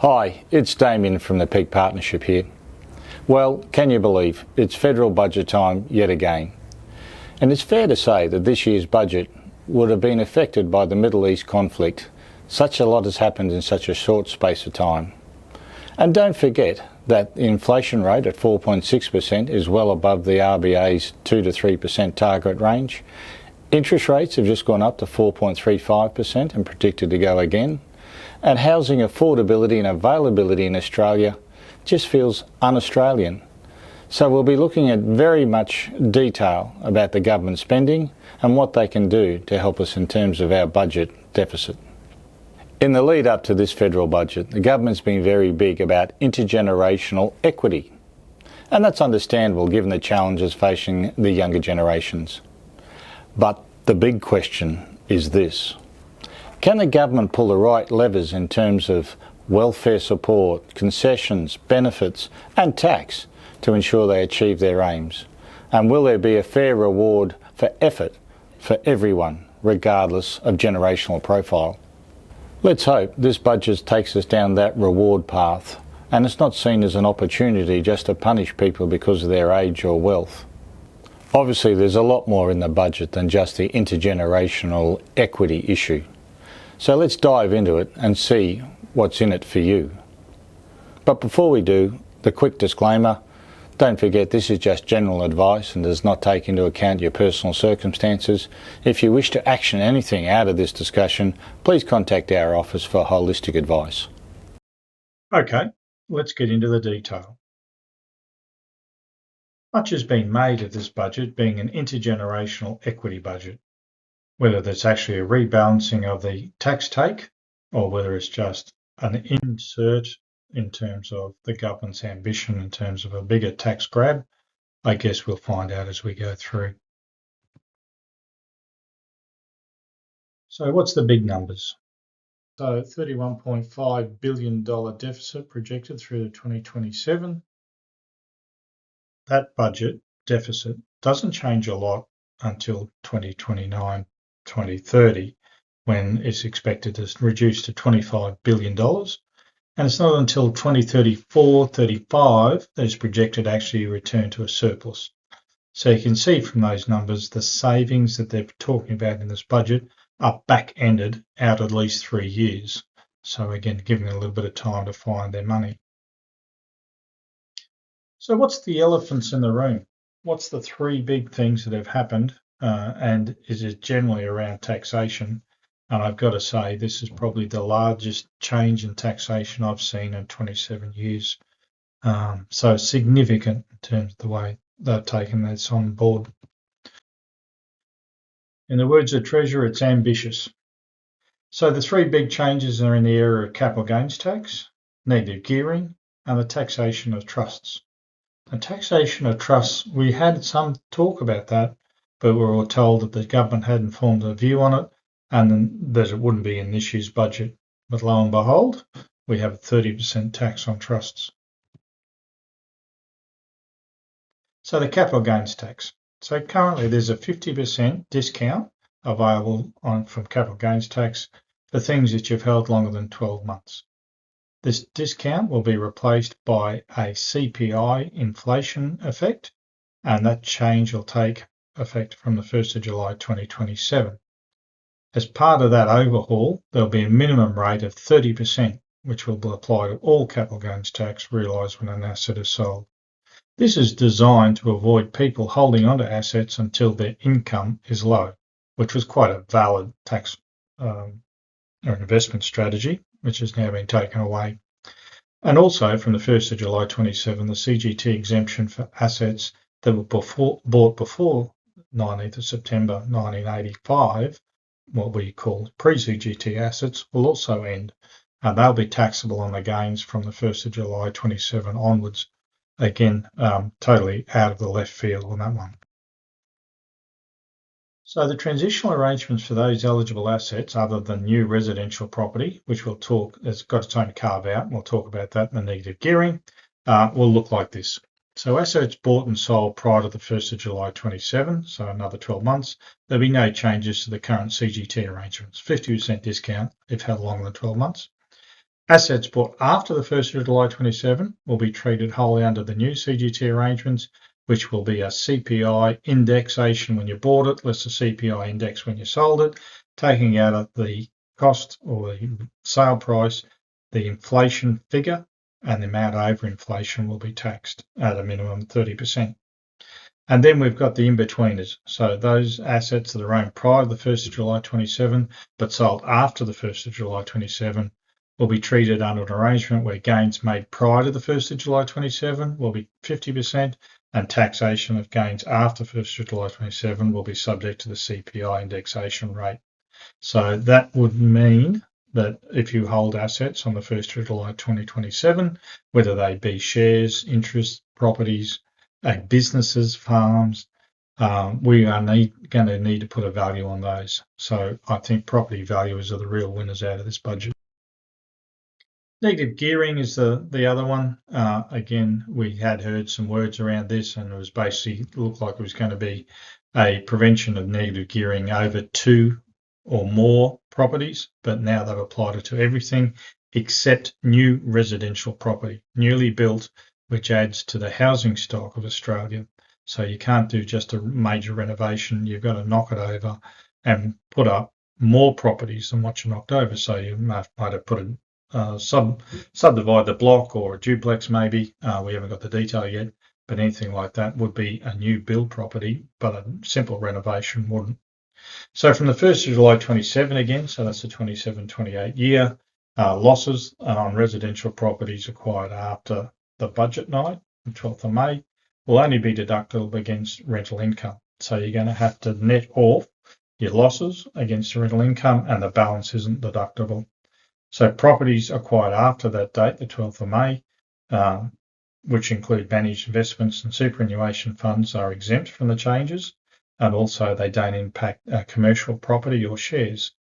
Hi, it's Damian from the Peak Partnership here. Well, can you believe it's federal budget time yet again? And it's fair to say that this year's budget would have been affected by the Middle East conflict. Such a lot has happened in such a short space of time. And don't forget that the inflation rate at 4.6% is well above the RBA's 2 to 3% target range. Interest rates have just gone up to 4.35% and predicted to go again. And housing affordability and availability in Australia just feels un-Australian. So we'll be looking at very much detail about the government spending and what they can do to help us in terms of our budget deficit. In the lead up to this federal budget, the government's been very big about intergenerational equity. And that's understandable given the challenges facing the younger generations. But the big question is this: can the government pull the right levers in terms of welfare support, concessions, benefits and tax to ensure they achieve their aims? And will there be a fair reward for effort for everyone, regardless of generational profile? Let's hope this budget takes us down that reward path and it's not seen as an opportunity just to punish people because of their age or wealth. Obviously, there's a lot more in the budget than just the intergenerational equity issue. So let's dive into it and see what's in it for you. But before we do, the quick disclaimer: don't forget this is just general advice and does not take into account your personal circumstances. If you wish to action anything out of this discussion, please contact our office for holistic advice. Okay, let's get into the detail. Much has been made of this budget being an intergenerational equity budget, whether that's actually a rebalancing of the tax take or whether it's just an insert in terms of the government's ambition in terms of a bigger tax grab. I guess we'll find out as we go through. So what's the big numbers? So $31.5 billion deficit projected through to 2027. That budget deficit doesn't change a lot until 2029, 2030, when it's expected to reduce to $25 billion. And it's not until 2034-35 that it's projected to actually return to a surplus. So you can see from those numbers, the savings that they're talking about in this budget are back-ended out at least 3 years. So again, giving a little bit of time to find their money. So what's the elephants in the room? What's the three big things that have happened? And is it generally around taxation? And I've got to say, this is probably the largest change in taxation I've seen in 27 years. So significant in terms of the way they've taken this on board. In the words of Treasurer, it's ambitious. So the three big changes are in the area of capital gains tax, negative gearing, and the taxation of trusts. The taxation of trusts, we had some talk about that, but we were told that the government hadn't formed a view on it and that it wouldn't be in this year's budget. But lo and behold, we have a 30% tax on trusts. So the capital gains tax. So currently there's a 50% discount available from capital gains tax for things that you've held longer than 12 months. This discount will be replaced by a CPI inflation effect, and that change will take effect from the 1st of July 2027. As part of that overhaul, there'll be a minimum rate of 30%, which will apply to all capital gains tax realised when an asset is sold. This is designed to avoid people holding onto assets until their income is low, which was quite a valid tax or investment strategy, which has now been taken away. And also from the 1st of July 27, the CGT exemption for assets that were bought before 19th of September 1985, what we call pre-CGT assets, will also end. And they'll be taxable on the gains from the 1st of July 27 onwards. Again, totally out of the left field on that one. So the transitional arrangements for those eligible assets other than new residential property, which we'll talk, it's got its own carve out, and we'll talk about that in the negative gearing, will look like this. So assets bought and sold prior to the 1st of July 27, so another 12 months, there'll be no changes to the current CGT arrangements, 50% discount if held longer than 12 months. Assets bought after the 1st of July 27 will be treated wholly under the new CGT arrangements, which will be a CPI indexation when you bought it, less the CPI index when you sold it, taking out of the cost or the sale price, the inflation figure, and the amount over inflation will be taxed at a minimum 30%. And then we've got the in-betweeners. So those assets that are owned prior to the 1st of July 27 but sold after the 1st of July 27 will be treated under an arrangement where gains made prior to the 1st of July 27 will be 50% and taxation of gains after 1st of July 27 will be subject to the CPI indexation rate. So that would mean that if you hold assets on the 1st of July 2027, whether they be shares, interest, properties, businesses, farms, we are going to need to put a value on those. So I think property valuers are the real winners out of this budget. Negative gearing is the other one. Again, we had heard some words around this, and it was basically looked like it was going to be a prevention of negative gearing over 2 or more properties, but now they've applied it to everything except new residential property, newly built, which adds to the housing stock of Australia. So you can't do just a major renovation. You've got to knock it over and put up more properties than what you knocked over. So you might have put subdivide the block or a duplex maybe. We haven't got the detail yet, but anything like that would be a new build property, but a simple renovation wouldn't. So from the 1st of July 27 again, so that's the 27-28 year, losses on residential properties acquired after the budget night, the 12th of May, will only be deductible against rental income. So you're going to have to net off your losses against the rental income, and the balance isn't deductible. So properties acquired after that date, the 12th of May, which include managed investments and superannuation funds, are exempt from the changes, and also they don't impact commercial property or shares.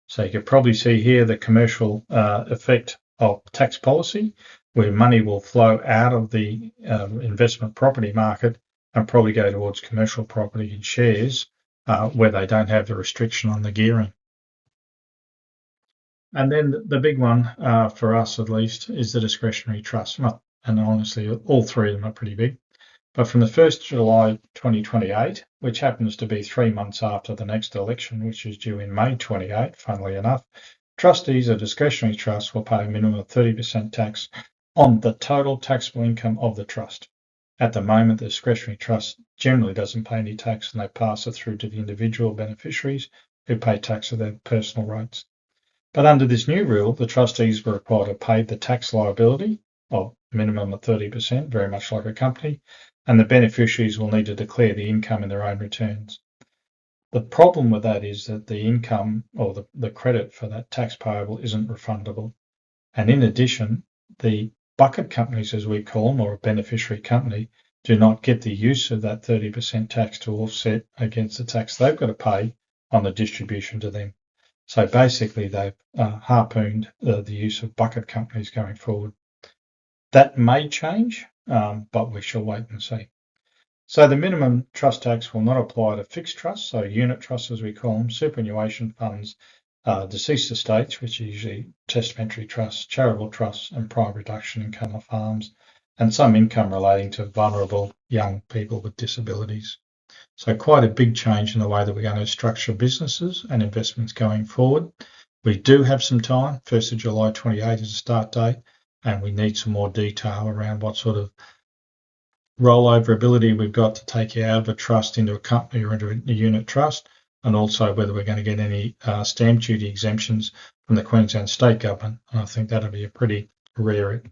So you can probably see here the commercial effect of tax policy, where money will flow out of the investment property market and probably go towards commercial property and shares, where they don't have the restriction on the gearing. And then the big one for us, at least, is the discretionary trust. Well, and honestly, all three of them are pretty big. But from the 1st of July 2028, which happens to be 3 months after the next election, which is due in May 28, funnily enough, trustees of discretionary trusts will pay a minimum of 30% tax on the total taxable income of the trust. At the moment, the discretionary trust generally doesn't pay any tax, and they pass it through to the individual beneficiaries who pay tax of their personal rates. But under this new rule, the trustees were required to pay the tax liability of minimum of 30%, very much like a company, and the beneficiaries will need to declare the income in their own returns. The problem with that is that the income or the credit for that tax payable isn't refundable. And in addition, the bucket companies, as we call them, or a beneficiary company, do not get the use of that 30% tax to offset against the tax they've got to pay on the distribution to them. So basically, they've harpooned the use of bucket companies going forward. That may change, but we shall wait and see. So the minimum trust tax will not apply to fixed trusts, so unit trusts as we call them, superannuation funds, deceased estates, which are usually testamentary trusts, charitable trusts, and private reduction income of farms, and some income relating to vulnerable young people with disabilities. So quite a big change in the way that we're going to structure businesses and investments going forward. We do have some time. 1st of July 28 is the start date, and we need some more detail around what sort of rollover ability we've got to take you out of a trust into a company or into a unit trust, and also whether we're going to get any stamp duty exemptions from the Queensland State Government. And I think that'll be a pretty rare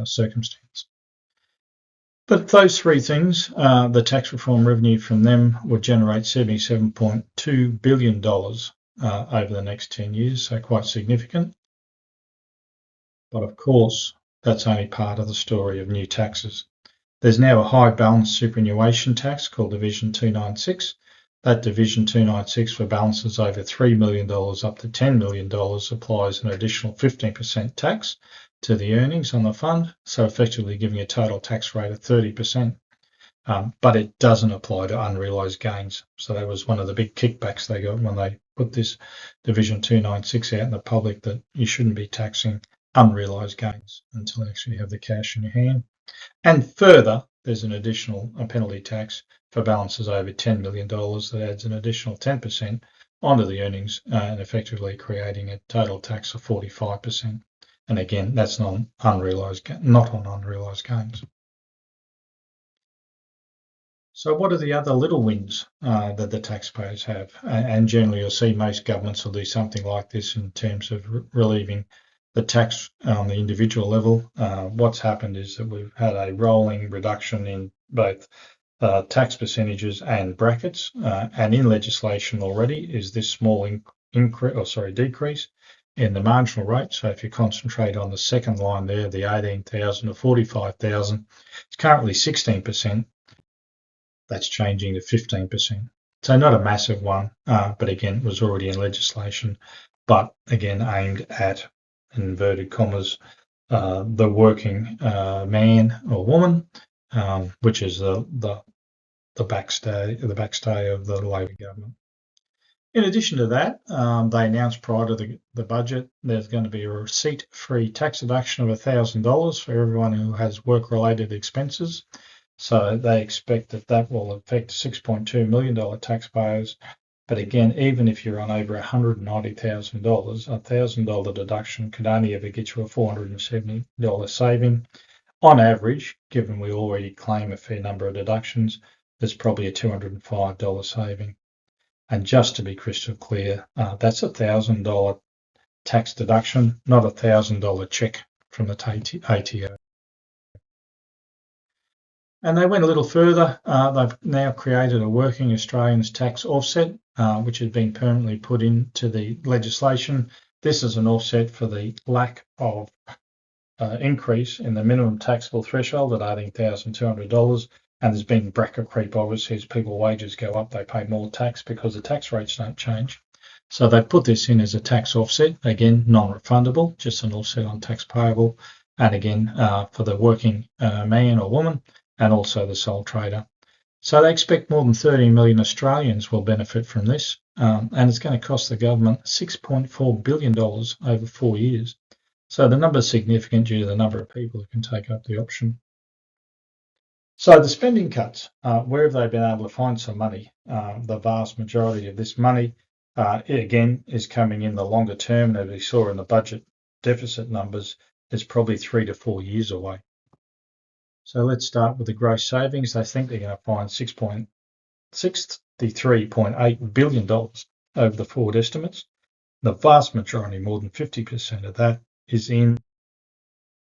circumstance. But those three things, the tax reform revenue from them would generate $77.2 billion over the next 10 years, so quite significant. But of course, that's only part of the story of new taxes. There's now a high balance superannuation tax called Division 296. That Division 296 for balances over $3 million up to $10 million applies an additional 15% tax to the earnings on the fund, so effectively giving a total tax rate of 30%. But it doesn't apply to unrealised gains. So that was one of the big kickbacks they got when they put this Division 296 out in the public, that you shouldn't be taxing unrealised gains until you actually have the cash in your hand. And further, there's an additional penalty tax for balances over $10 million that adds an additional 10% onto the earnings and effectively creating a total tax of 45%. And again, that's not on unrealised gains. So what are the other little wins that the taxpayers have? And generally you'll see most governments will do something like this in terms of relieving the tax on the individual level. What's happened is that we've had a rolling reduction in both tax percentages and brackets, and in legislation already is this small decrease in the marginal rate. So if you concentrate on the second line there, the 18,000 to 45,000, it's currently 16%. That's changing to 15%. So not a massive one, but again, it was already in legislation, but again, aimed at, in inverted commas, the working man or woman, which is the backstay of the Labor government. In addition to that, they announced prior to the budget there's going to be a receipt-free tax deduction of $1,000 for everyone who has work-related expenses. So they expect that will affect $6.2 million taxpayers. But again, even if you're on over $190,000, a $1,000 deduction could only ever get you a $470 saving. On average, given we already claim a fair number of deductions, there's probably a $205 saving. And just to be crystal clear, that's a $1,000 tax deduction, not a $1,000 check from the ATO. And they went a little further. They've now created a working Australians tax offset, which has been permanently put into the legislation. This is an offset for the lack of increase in the minimum taxable threshold at $18,200. And there's been bracket creep, obviously, as people's wages go up, they pay more tax because the tax rates don't change. So they've put this in as a tax offset, again, non-refundable, just an offset on tax payable. And again, for the working man or woman, and also the sole trader. So they expect more than 30 million Australians will benefit from this, and it's going to cost the government $6.4 billion over 4 years. So the number is significant due to the number of people who can take up the option. So the spending cuts, where have they been able to find some money? The vast majority of this money, again, is coming in the longer term, and as we saw in the budget deficit numbers, it's probably 3 to 4 years away. So let's start with the gross savings. They think they're going to find $63.8 billion over the forward estimates. The vast majority, more than 50% of that, is in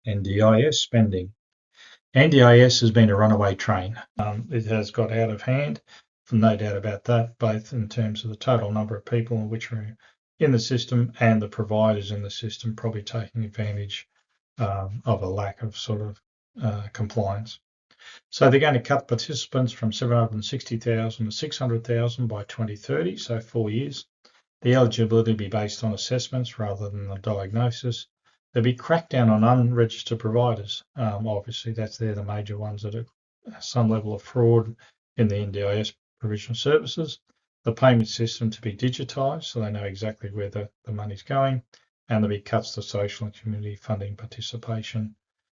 NDIS spending. NDIS has been a runaway train. It has got out of hand, no doubt about that, both in terms of the total number of people which are in the system and the providers in the system probably taking advantage of a lack of sort of compliance. So they're going to cut participants from 760,000 to 600,000 by 2030, so 4 years. The eligibility will be based on assessments rather than the diagnosis. There'll be crackdown on unregistered providers. Obviously, they're the major ones that are some level of fraud in the NDIS provision of services. The payment system to be digitised so they know exactly where the money's going, and there'll be cuts to social and community funding participation.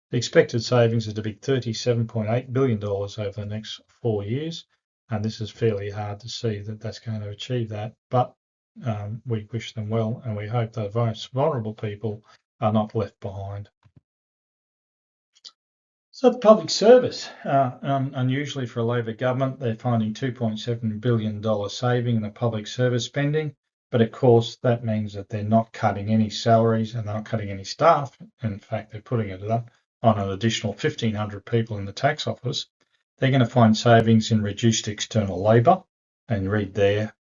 The expected savings is to be $37.8 billion over the next 4 years, and this is fairly hard to see that that's going to achieve that, but we wish them well, and we hope the most vulnerable people are not left behind. So the public service, unusually for a Labor government, they're finding $2.7 billion saving in the public service spending, but of course that means that they're not cutting any salaries and they're not cutting any staff. In fact, they're putting it up on an additional 1,500 people in the tax office. They're going to find savings in reduced external labour, and read there,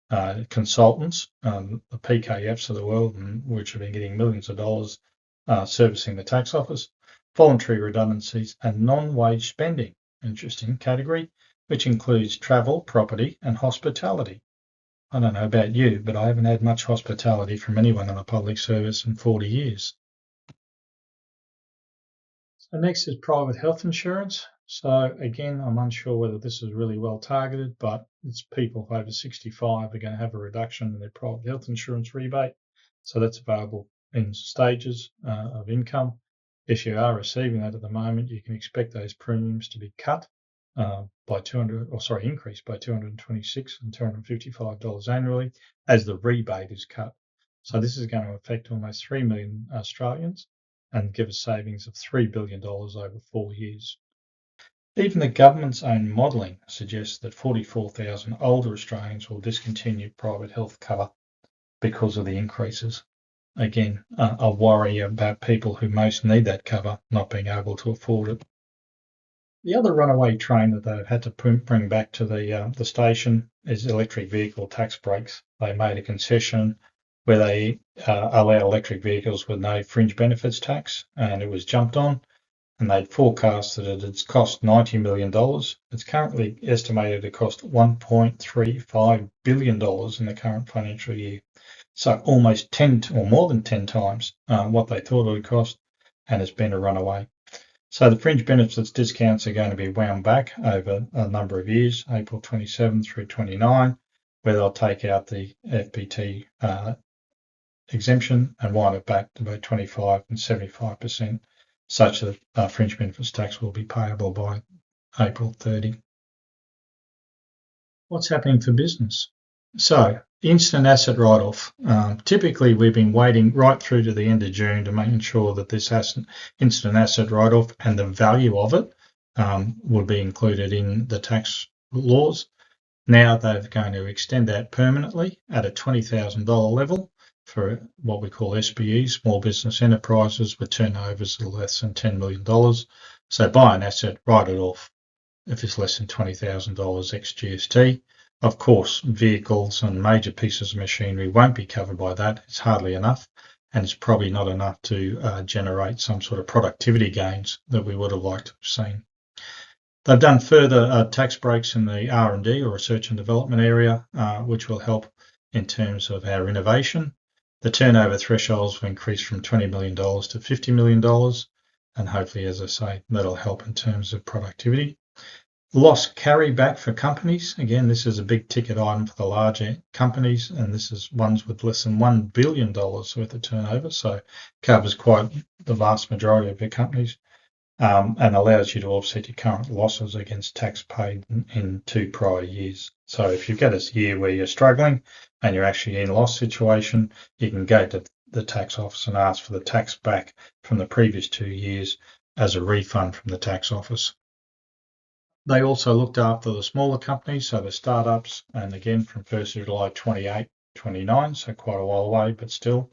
consultants, the PKFs of the world, which have been getting millions of dollars servicing the tax office, voluntary redundancies, and non-wage spending, interesting category, which includes travel, property, and hospitality. I don't know about you, but I haven't had much hospitality from anyone in the public service in 40 years. So next is private health insurance. So again, I'm unsure whether this is really well targeted, but it's people over 65 are going to have a reduction in their private health insurance rebate. So that's available in stages of income. If you are receiving that at the moment, you can expect those premiums to be cut by increased by $226 and $255 annually as the rebate is cut. So this is going to affect almost 3 million Australians and give us savings of $3 billion over 4 years. Even the government's own modelling suggests that 44,000 older Australians will discontinue private health cover because of the increases. Again, a worry about people who most need that cover not being able to afford it. The other runaway train that they've had to bring back to the station is electric vehicle tax breaks. They made a concession where they allow electric vehicles with no fringe benefits tax, and it was jumped on, and they'd forecast that it's cost $90 million. It's currently estimated to cost $1.35 billion in the current financial year. So almost 10 or more than 10 times what they thought it would cost, and it's been a runaway. So the fringe benefits discounts are going to be wound back over a number of years, April 27 through 29, where they'll take out the FBT exemption and wind it back to about 25 and 75%, such that fringe benefits tax will be payable by April 30. What's happening for business? So instant asset write-off. Typically, we've been waiting right through to the end of June to make sure that this instant asset write-off and the value of it would be included in the tax laws. Now they're going to extend that permanently at a $20,000 level for what we call SBEs, small business enterprises with turnovers of less than $10 million. So buy an asset, write it off if it's less than $20,000 ex GST. Of course, vehicles and major pieces of machinery won't be covered by that. It's hardly enough, and it's probably not enough to generate some sort of productivity gains that we would have liked to have seen. They've done further tax breaks in the R&D or research and development area, which will help in terms of our innovation. The turnover thresholds will increase from $20 million to $50 million, and hopefully, as I say, that'll help in terms of productivity. Loss carryback for companies. Again, this is a big ticket item for the larger companies, and this is ones with less than $1 billion worth of turnover, so covers quite the vast majority of your companies, and allows you to offset your current losses against tax paid in 2 prior years. So if you've got a year where you're struggling and you're actually in a loss situation, you can go to the tax office and ask for the tax back from the previous 2 years as a refund from the tax office. They also looked after the smaller companies, so the startups, and again from 1st of July 28-29, so quite a while away, but still.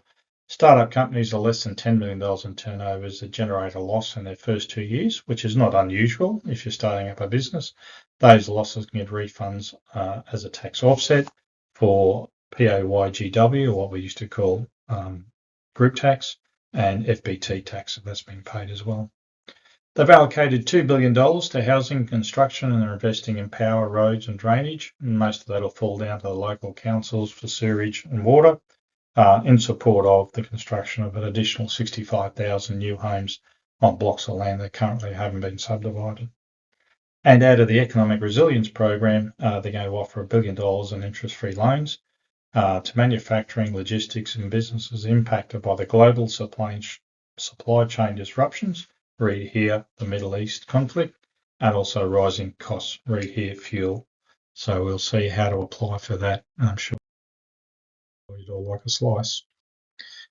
Startup companies are less than $10 million in turnovers that generate a loss in their first 2 years, which is not unusual if you're starting up a business. Those losses can get refunds as a tax offset for PAYGW, or what we used to call group tax, and FBT tax, if that's been paid as well. They've allocated $2 billion to housing construction, and they're investing in power, roads and drainage. And most of that will fall down to the local councils for sewerage and water in support of the construction of an additional 65,000 new homes on blocks of land that currently haven't been subdivided. And out of the Economic Resilience Program, they're going to offer $1 billion in interest-free loans to manufacturing, logistics and businesses impacted by the global supply chain disruptions. Read here, the Middle East conflict, and also rising costs. Read here, fuel. So we'll see how to apply for that, and I'm sure you'd all like a slice.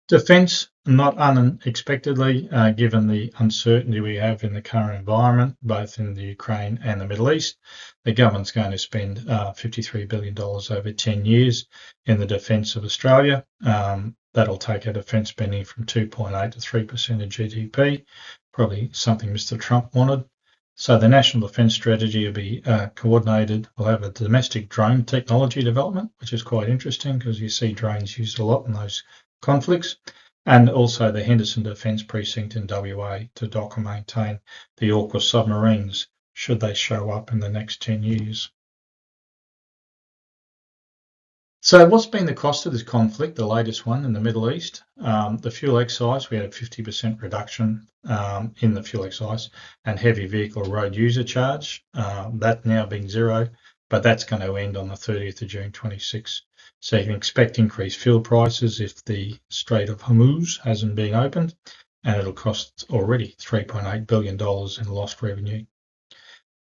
Defence, not unexpectedly, given the uncertainty we have in the current environment, both in the Ukraine and the Middle East, the government's going to spend $53 billion over 10 years in the defence of Australia. That'll take our defence spending from 2.8 to 3% of GDP, probably something Mr. Trump wanted. So the National Defence Strategy will be coordinated. We'll have a domestic drone technology development, which is quite interesting because you see drones used a lot in those conflicts, and also the Henderson Defence Precinct in WA to dock and maintain the AUKUS submarines should they show up in the next 10 years. So what's been the cost of this conflict, the latest one in the Middle East? The fuel excise, we had a 50% reduction in the fuel excise, and heavy vehicle road user charge, that now being zero but that's going to end on the 30th of June 26. So you can expect increased fuel prices if the Strait of Hormuz hasn't been opened, and it'll cost already $3.8 billion in lost revenue.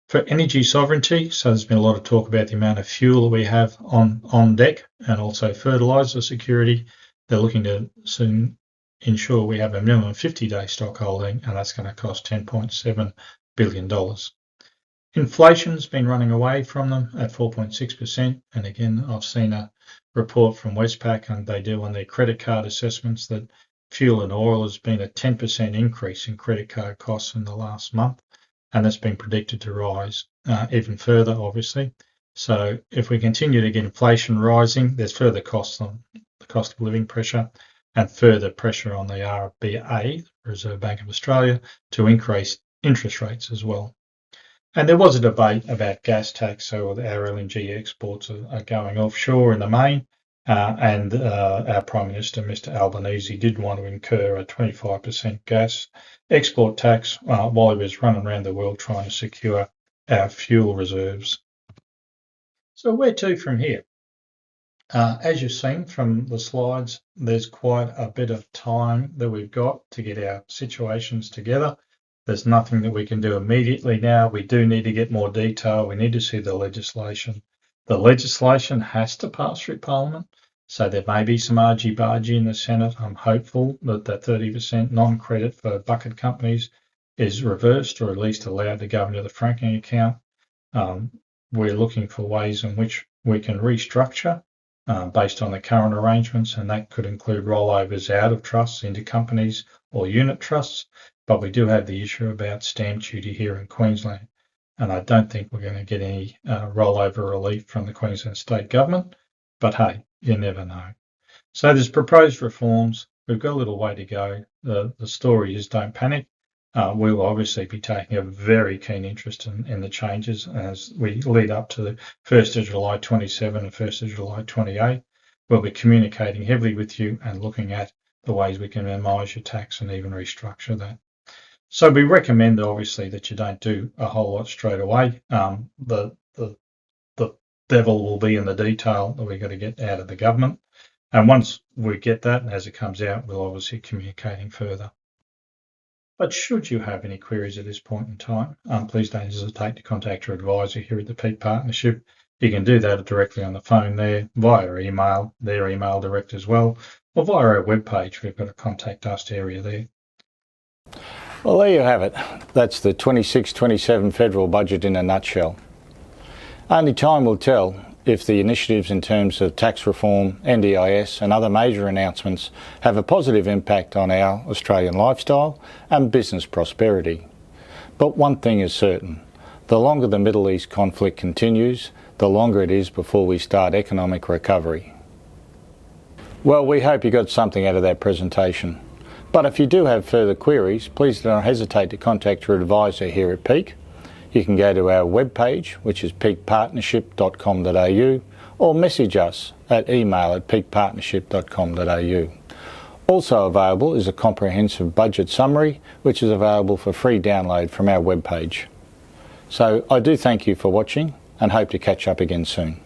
For energy sovereignty, so there's been a lot of talk about the amount of fuel that we have on deck, and also fertiliser security. They're looking to soon ensure we have a minimum 50-day stock holding, and that's going to cost $10.7 billion. Inflation's been running away from them at 4.6%, and again, I've seen a report from Westpac, and they do on their credit card assessments that fuel and oil has been a 10% increase in credit card costs in the last month, and that's been predicted to rise even further, obviously. So if we continue to get inflation rising, there's further costs on the cost of living pressure and further pressure on the RBA, Reserve Bank of Australia, to increase interest rates as well. And there was a debate about gas tax, so our LNG exports are going offshore in the main, and our Prime Minister, Mr Albanese, did want to incur a 25% gas export tax while he was running around the world trying to secure our fuel reserves. So where to from here? As you've seen from the slides, there's quite a bit of time that we've got to get our situations together. There's nothing that we can do immediately now. We do need to get more detail. We need to see the legislation. The legislation has to pass through Parliament, so there may be some argy-bargy in the Senate. I'm hopeful that that 30% non-credit for bucket companies is reversed, or at least allowed to go into the franking account. We're looking for ways in which we can restructure based on the current arrangements, and that could include rollovers out of trusts into companies or unit trusts. But we do have the issue about stamp duty here in Queensland, and I don't think we're going to get any rollover relief from the Queensland state government. But hey, you never know. So there's proposed reforms. We've got a little way to go. The story is don't panic. We'll obviously be taking a very keen interest in the changes as we lead up to the 1st of July 27 and 1st of July 28. We'll be communicating heavily with you and looking at the ways we can minimise your tax and even restructure that. So we recommend, obviously, that you don't do a whole lot straight away. The devil will be in the detail that we've got to get out of the government. And once we get that, and as it comes out, we'll obviously communicating further. But should you have any queries at this point in time, please don't hesitate to contact your advisor here at the Peak Partnership. You can do that directly on the phone there, via email, their email direct as well, or via our webpage. We've got a contact us area there. Well, there you have it. That's the 26-27 federal budget in a nutshell. Only time will tell if the initiatives in terms of tax reform, NDIS and other major announcements have a positive impact on our Australian lifestyle and business prosperity. But one thing is certain, the longer the Middle East conflict continues, the longer it is before we start economic recovery. Well, we hope you got something out of that presentation. But if you do have further queries, please don't hesitate to contact your advisor here at Peak. You can go to our webpage, which is peakpartnership.com.au, or message us at email@peakpartnership.com.au. Also available is a comprehensive budget summary, which is available for free download from our webpage. So I do thank you for watching and hope to catch up again soon.